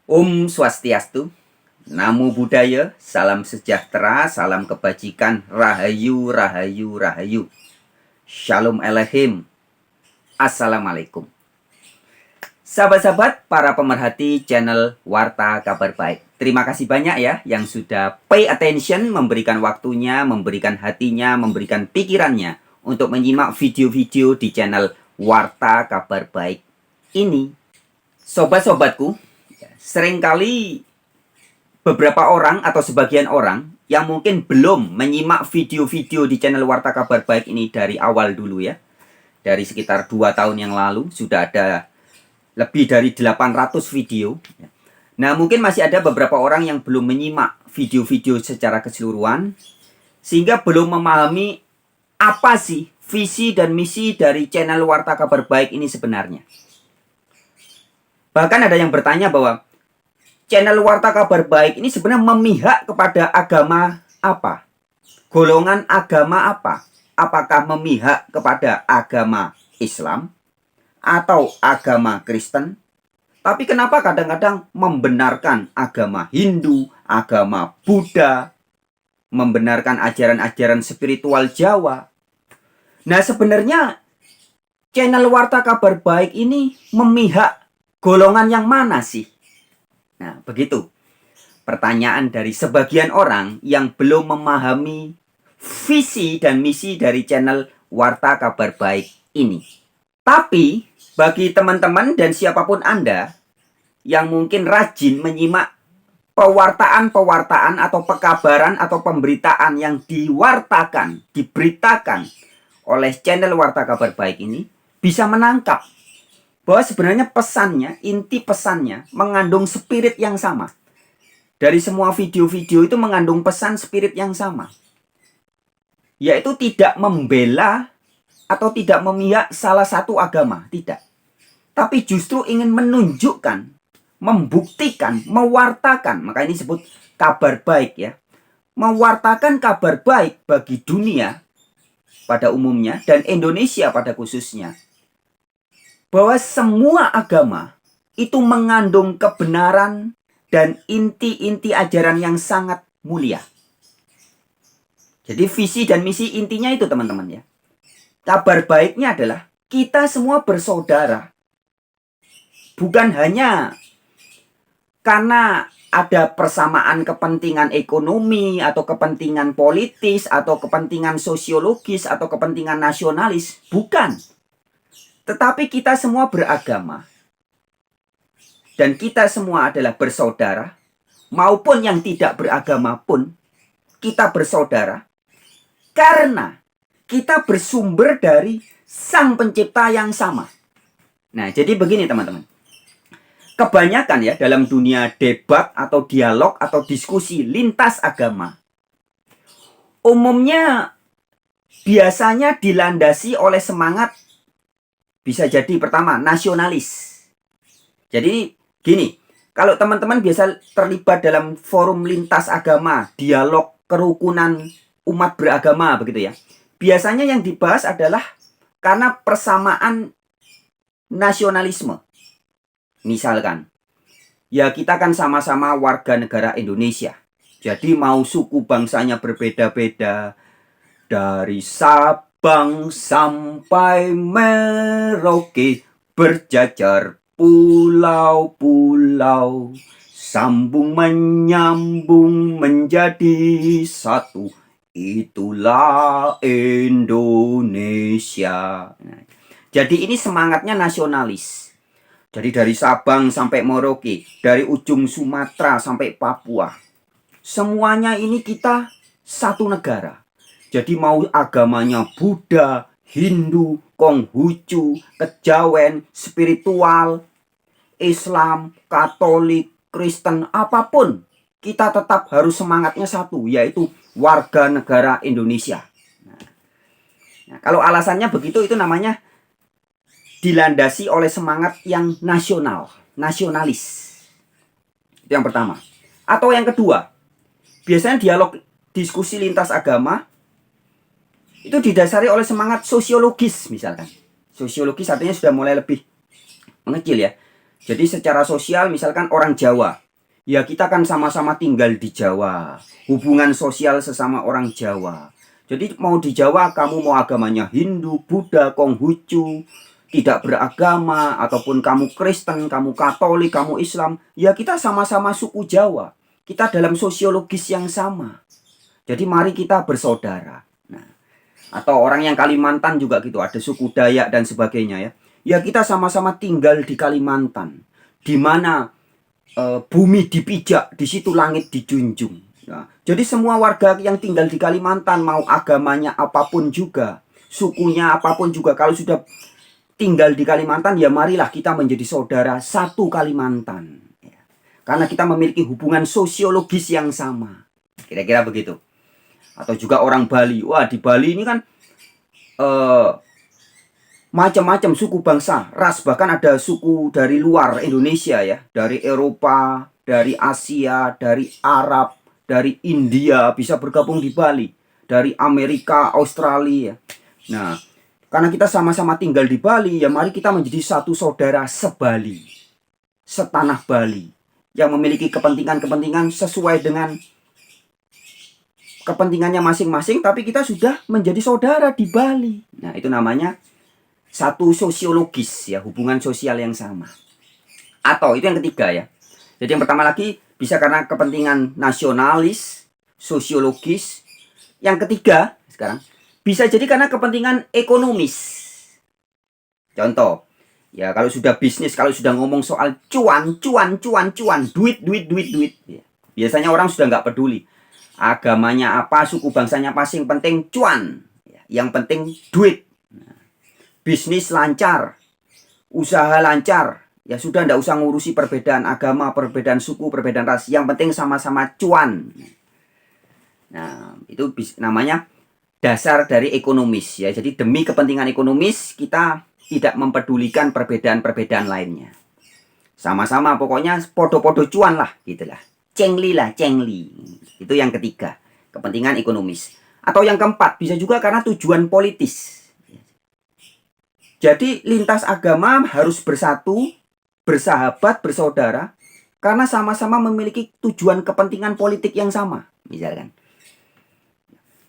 Om Swastiastu, Namo Buddhaya, salam sejahtera, salam kebajikan, rahayu, rahayu, rahayu. Shalom Alaikum, Assalamualaikum. Sahabat-sahabat, para pemerhati channel Warta Kabar Baik. Terima kasih banyak ya yang sudah pay attention, memberikan waktunya, memberikan hatinya, memberikan pikirannya untuk menyimak video-video di channel Warta Kabar Baik ini. Sobat-sobatku, seringkali beberapa orang atau sebagian orang yang mungkin belum menyimak video-video di channel Warta Kabar Baik ini dari awal dulu ya. Dari sekitar 2 tahun yang lalu sudah ada lebih dari 800 video. Nah, mungkin masih ada beberapa orang yang belum menyimak video-video secara keseluruhan sehingga belum memahami apa sih visi dan misi dari channel Warta Kabar Baik ini sebenarnya. Bahkan ada yang bertanya bahwa channel Warta Kabar Baik ini sebenarnya memihak kepada agama apa? Golongan agama apa? Apakah memihak kepada agama Islam atau agama Kristen? Tapi kenapa kadang-kadang membenarkan agama Hindu, agama Buddha, membenarkan ajaran-ajaran spiritual Jawa? Nah, sebenarnya channel Warta Kabar Baik ini memihak golongan yang mana sih? Nah, begitu pertanyaan dari sebagian orang yang belum memahami visi dan misi dari channel Warta Kabar Baik ini. Tapi, bagi teman-teman dan siapapun Anda yang mungkin rajin menyimak pewartaan-pewartaan atau pekabaran atau pemberitaan yang diwartakan, diberitakan oleh channel Warta Kabar Baik ini, bisa menangkap bahwa sebenarnya pesannya, inti pesannya mengandung spirit yang sama. Dari semua video-video itu mengandung pesan spirit yang sama. Yaitu tidak membela atau tidak memihak salah satu agama, tidak. Tapi justru ingin menunjukkan, membuktikan, mewartakan, maka ini disebut kabar baik ya. Mewartakan kabar baik bagi dunia pada umumnya dan Indonesia pada khususnya. Bahwa semua agama itu mengandung kebenaran dan inti-inti ajaran yang sangat mulia. Jadi visi dan misi intinya itu teman-teman ya. Kabar baiknya adalah kita semua bersaudara. Bukan hanya karena ada persamaan kepentingan ekonomi atau kepentingan politis atau kepentingan sosiologis atau kepentingan nasionalis. Bukan. Tetapi kita semua beragama. Dan kita semua adalah bersaudara. Maupun yang tidak beragama pun, kita bersaudara. Karena kita bersumber dari Sang Pencipta yang sama. Nah, jadi begini teman-teman. Kebanyakan ya dalam dunia debat atau dialog atau diskusi lintas agama. Umumnya biasanya dilandasi oleh semangat. Bisa jadi pertama, nasionalis. Jadi gini, kalau teman-teman biasa terlibat dalam forum lintas agama, dialog kerukunan umat beragama begitu ya. Biasanya yang dibahas adalah karena persamaan nasionalisme. Misalkan, ya kita kan sama-sama warga negara Indonesia. Jadi mau suku bangsanya berbeda-beda dari Sabang sampai Merauke, berjajar pulau-pulau, sambung menyambung menjadi satu. Itulah Indonesia. Nah, jadi ini semangatnya nasionalis. Jadi dari Sabang sampai Merauke, dari ujung Sumatera sampai Papua, semuanya ini kita satu negara. Jadi mau agamanya Buddha, Hindu, Konghucu, Kejawen, spiritual, Islam, Katolik, Kristen, apapun, kita tetap harus semangatnya satu, yaitu warga negara Indonesia. Nah, kalau alasannya begitu, itu namanya dilandasi oleh semangat yang nasional, nasionalis. Itu yang pertama. Atau yang kedua, biasanya dialog diskusi lintas agama itu didasari oleh semangat sosiologis misalkan. Sosiologis artinya sudah mulai lebih mengecil ya. Jadi secara sosial misalkan orang Jawa, ya kita kan sama-sama tinggal di Jawa. Hubungan sosial sesama orang Jawa. Jadi mau di Jawa kamu mau agamanya Hindu, Buddha, Konghucu, tidak beragama, ataupun kamu Kristen, kamu Katolik, kamu Islam, ya kita sama-sama suku Jawa. Kita dalam sosiologis yang sama. Jadi mari kita bersaudara. Nah, atau orang yang Kalimantan juga gitu, ada suku Dayak dan sebagainya ya. Ya kita sama-sama tinggal di Kalimantan, di mana bumi dipijak, di situ langit dijunjung. Nah, jadi semua warga yang tinggal di Kalimantan, mau agamanya apapun juga, sukunya apapun juga, kalau sudah tinggal di Kalimantan, ya marilah kita menjadi saudara satu Kalimantan. Ya. Karena kita memiliki hubungan sosiologis yang sama. Kira-kira begitu. Atau juga orang Bali. Wah, di Bali ini kan macam-macam suku bangsa, ras, bahkan ada suku dari luar Indonesia ya, dari Eropa, dari Asia, dari Arab, dari India bisa bergabung di Bali, dari Amerika, Australia. Nah, karena kita sama-sama tinggal di Bali, ya mari kita menjadi satu saudara sebali, setanah Bali, yang memiliki kepentingan-kepentingan sesuai dengan kepentingannya masing-masing, tapi kita sudah menjadi saudara di Bali. Nah, itu namanya satu sosiologis ya, hubungan sosial yang sama. Atau itu yang ketiga ya. Jadi yang pertama lagi bisa karena kepentingan nasionalis, sosiologis. Yang ketiga sekarang bisa jadi karena kepentingan ekonomis. Contoh, ya kalau sudah bisnis, kalau sudah ngomong soal cuan, duit. Ya. Biasanya orang sudah nggak peduli agamanya apa, suku bangsanya apa, yang penting cuan. Ya. Yang penting duit. Bisnis lancar, usaha lancar, ya sudah ndak usah ngurusi perbedaan agama, perbedaan suku, perbedaan ras. Yang penting sama-sama cuan. Nah, itu namanya dasar dari ekonomis ya. Jadi demi kepentingan ekonomis kita tidak mempedulikan perbedaan-perbedaan lainnya. Sama-sama pokoknya podo-podo cuan lah, gitulah. Cengli lah, cengli. Itu yang ketiga, kepentingan ekonomis. Atau yang keempat, bisa juga karena tujuan politis. Jadi lintas agama harus bersatu, bersahabat, bersaudara, karena sama-sama memiliki tujuan kepentingan politik yang sama. Misalkan,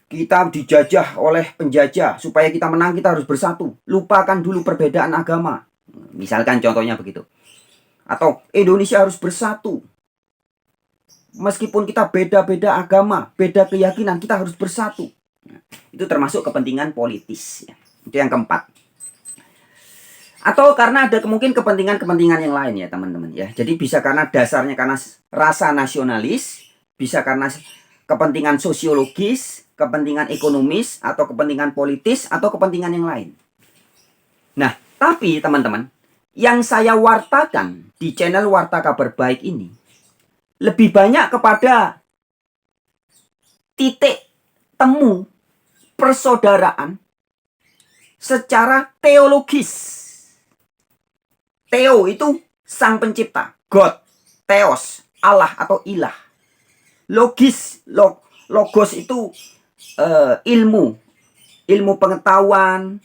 kita dijajah oleh penjajah, supaya kita menang kita harus bersatu. Lupakan dulu perbedaan agama. Misalkan contohnya begitu. Atau Indonesia harus bersatu. Meskipun kita beda-beda agama, beda keyakinan, kita harus bersatu. Itu termasuk kepentingan politis. Itu yang keempat. Atau karena ada mungkin kepentingan-kepentingan yang lain ya teman-teman ya. Jadi bisa karena dasarnya karena rasa nasionalis, bisa karena kepentingan sosiologis, kepentingan ekonomis, atau kepentingan politis, atau kepentingan yang lain. Nah, tapi teman-teman, yang saya wartakan di channel Warta Kabar Baik ini lebih banyak kepada titik temu persaudaraan secara teologis. Theo itu sang pencipta, God, Theos, Allah atau ilah. Logos itu ilmu pengetahuan,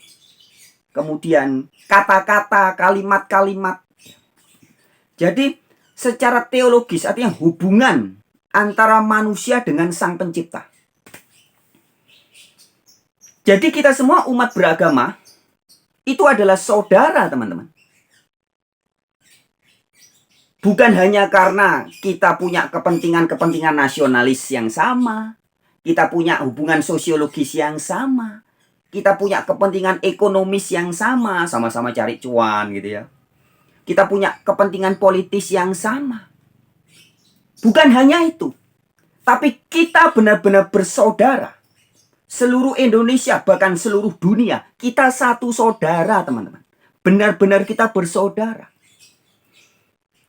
kemudian kata-kata, kalimat-kalimat. Jadi secara teologis artinya hubungan antara manusia dengan sang pencipta. Jadi kita semua umat beragama itu adalah saudara teman-teman. Bukan hanya karena kita punya kepentingan-kepentingan nasionalis yang sama, kita punya hubungan sosiologis yang sama, kita punya kepentingan ekonomis yang sama, sama-sama cari cuan gitu ya. Kita punya kepentingan politis yang sama. Bukan hanya itu, tapi kita benar-benar bersaudara. Seluruh Indonesia, bahkan seluruh dunia, kita satu saudara teman-teman. Benar-benar kita bersaudara.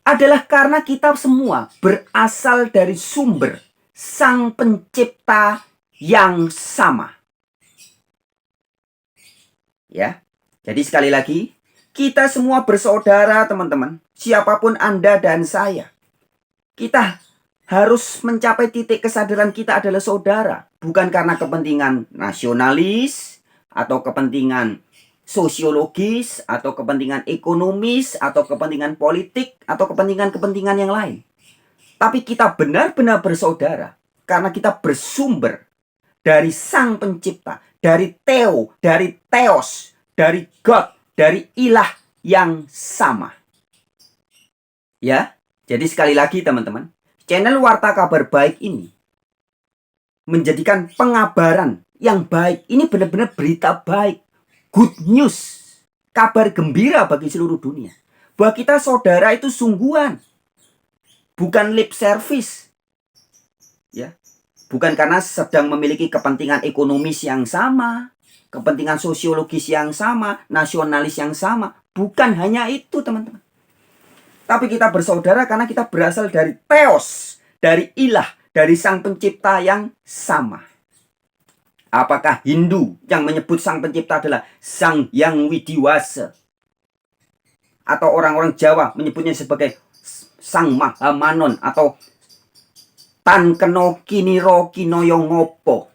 Adalah karena kita semua berasal dari sumber sang pencipta yang sama. Ya. Jadi sekali lagi, kita semua bersaudara teman-teman. Siapapun Anda dan saya. Kita harus mencapai titik kesadaran kita adalah saudara. Bukan karena kepentingan nasionalis atau kepentingan sosiologis, atau kepentingan ekonomis, atau kepentingan politik, atau kepentingan-kepentingan yang lain. Tapi kita benar-benar bersaudara karena kita bersumber dari Sang Pencipta, dari Theos, dari God, dari ilah yang sama. Ya, jadi sekali lagi teman-teman, channel Warta Kabar Baik ini menjadikan pengabaran yang baik. Ini benar-benar berita baik, good news, kabar gembira bagi seluruh dunia. Bahwa kita saudara itu sungguhan, bukan lip service. Ya, bukan karena sedang memiliki kepentingan ekonomis yang sama, kepentingan sosiologis yang sama, nasionalis yang sama. Bukan hanya itu teman-teman. Tapi kita bersaudara karena kita berasal dari Theos, dari ilah, dari Sang Pencipta yang sama. Apakah Hindu yang menyebut Sang Pencipta adalah Sang Yang Widiwasa? Atau orang-orang Jawa menyebutnya sebagai Sang Mahamanon atau Tan Keno Kiniro Kinoyo Ngopo.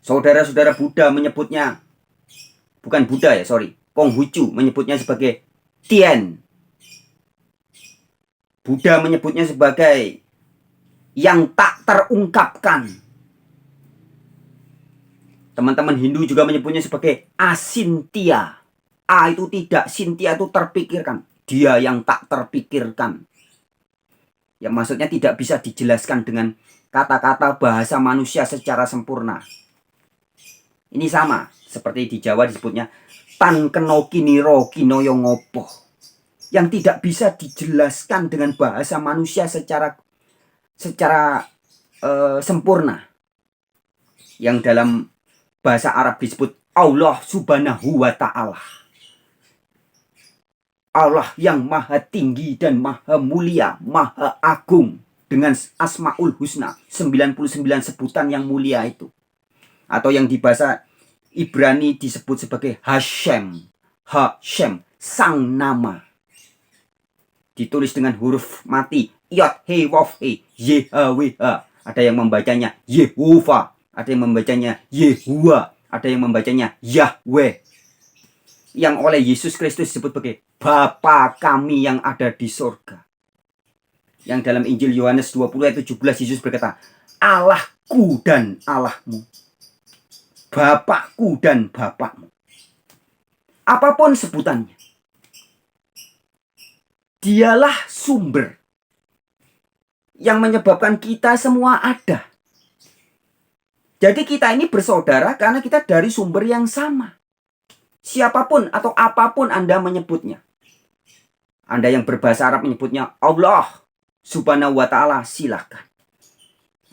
Saudara-saudara Buddha menyebutnya, bukan Buddha ya, sorry, Konghucu menyebutnya sebagai Tien. Buddha menyebutnya sebagai yang tak terungkapkan. Teman-teman Hindu juga menyebutnya sebagai Asintya. A itu tidak, Sintia itu terpikirkan. Dia yang tak terpikirkan. Yang maksudnya tidak bisa dijelaskan dengan kata-kata bahasa manusia secara sempurna. Ini sama seperti di Jawa disebutnya Tan Keno Kiniro Kinoyo Ngopo, yang tidak bisa dijelaskan dengan bahasa manusia secara sempurna. Yang dalam bahasa Arab disebut Allah Subhanahu wa Ta'ala. Allah yang maha tinggi dan maha mulia, maha agung, dengan Asmaul Husna, 99 sebutan yang mulia itu. Atau yang di bahasa Ibrani disebut sebagai Hashem. Hashem, sang nama. Ditulis dengan huruf mati, Yod, He, Wof, He, YHWH. Ada yang membacanya Yehovah, ada yang membacanya Yehua, ada yang membacanya Yahweh. Yang oleh Yesus Kristus disebut sebagai Bapa kami yang ada di surga. Yang dalam Injil Yohanes 20 ayat 17 Yesus berkata, Allahku dan Allahmu, Bapakku dan Bapakmu. Apapun sebutannya, dialah sumber yang menyebabkan kita semua ada. Jadi kita ini bersaudara karena kita dari sumber yang sama. Siapapun atau apapun Anda menyebutnya. Anda yang berbahasa Arab menyebutnya Allah Subhanahu wa Ta'ala, silakan.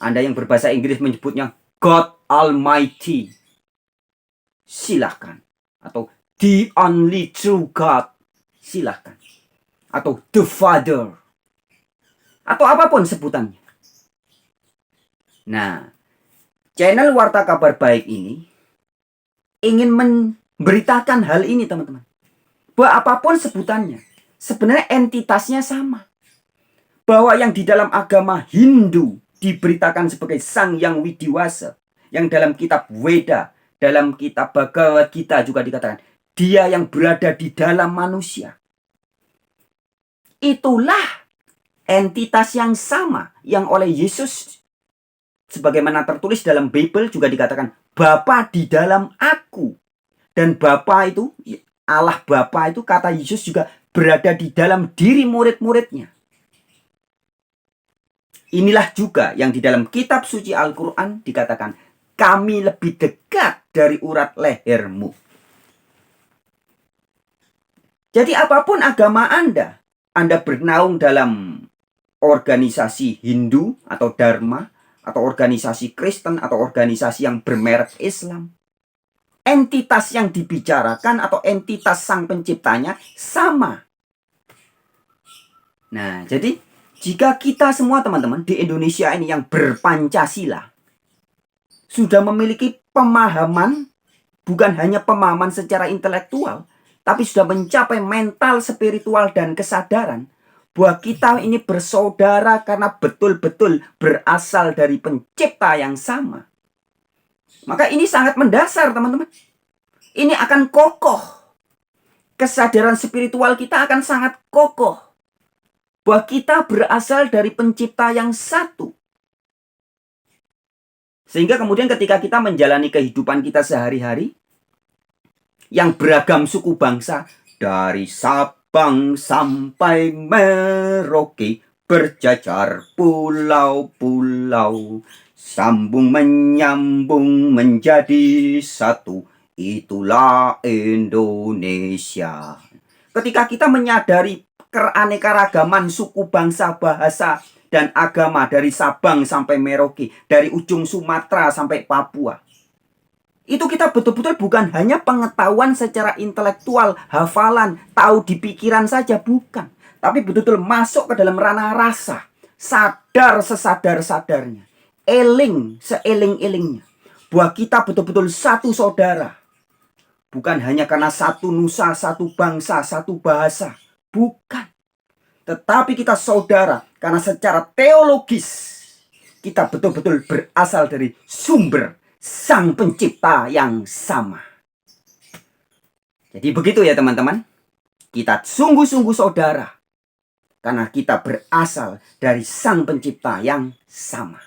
Anda yang berbahasa Inggris menyebutnya God Almighty, silakan. Atau The Only True God, silakan. Atau The Father, atau apapun sebutannya. Nah, channel Warta Kabar Baik ini ingin memberitakan hal ini teman-teman. Bahwa apapun sebutannya, sebenarnya entitasnya sama. Bahwa yang di dalam agama Hindu diberitakan sebagai Sang Yang Widiwasa, yang dalam kitab Weda, dalam kitab Bhagavad Gita juga dikatakan, dia yang berada di dalam manusia. Itulah entitas yang sama yang oleh Yesus, sebagaimana tertulis dalam Bible juga dikatakan, Bapa di dalam aku. Dan Bapa itu, Allah Bapa itu, kata Yesus juga berada di dalam diri murid-muridnya. Inilah juga yang di dalam kitab suci Al-Quran dikatakan, kami lebih dekat dari urat lehermu. Jadi apapun agama Anda bernaung dalam organisasi Hindu atau Dharma, atau organisasi Kristen, atau organisasi yang bermerek Islam, entitas yang dibicarakan atau entitas Sang Penciptanya sama. Nah, jadi jika kita semua teman-teman di Indonesia ini yang berpancasila sudah memiliki pemahaman, bukan hanya pemahaman secara intelektual, tapi sudah mencapai mental, spiritual, dan kesadaran bahwa kita ini bersaudara karena betul-betul berasal dari pencipta yang sama. Maka ini sangat mendasar teman-teman. ini akan kokoh. Kesadaran spiritual kita akan sangat kokoh. Bahwa kita berasal dari pencipta yang satu. Sehingga kemudian ketika kita menjalani kehidupan kita sehari-hari, yang beragam suku bangsa, dari Sabang sampai Merauke, berjajar pulau-pulau, sambung menyambung menjadi satu, itulah Indonesia. Ketika kita menyadari keanekaragaman suku bangsa, bahasa, dan agama dari Sabang sampai Merauke, dari ujung Sumatera sampai Papua, itu kita betul-betul bukan hanya pengetahuan secara intelektual, hafalan, tahu di pikiran saja, bukan. Tapi betul-betul masuk ke dalam ranah rasa, sadar sesadar-sadarnya, eling seeling-elingnya, bahwa kita betul-betul satu saudara. Bukan hanya karena satu nusa, satu bangsa, satu bahasa, bukan. Tetapi kita saudara karena secara teologis kita betul-betul berasal dari sumber Sang Pencipta yang sama. Jadi begitu ya teman-teman. Kita sungguh-sungguh saudara karena kita berasal dari Sang Pencipta yang sama.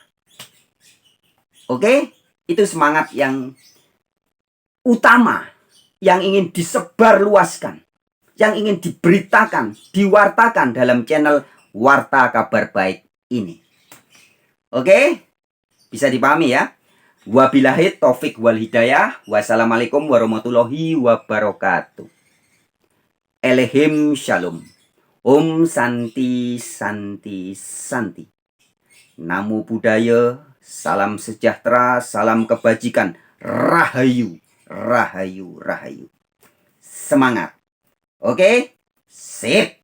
Oke? Itu semangat yang utama yang ingin disebarluaskan, yang ingin diberitakan, diwartakan dalam channel Warta Kabar Baik ini. Oke? Bisa dipahami ya? Wabillahi taufik wal hidayah. Wassalamualaikum warahmatullahi wabarakatuh. Elehim shalom. Om Santi Santi Santi. Namo Buddhaya. Salam sejahtera, salam kebajikan. Rahayu, rahayu, rahayu. Semangat. Oke? Sip.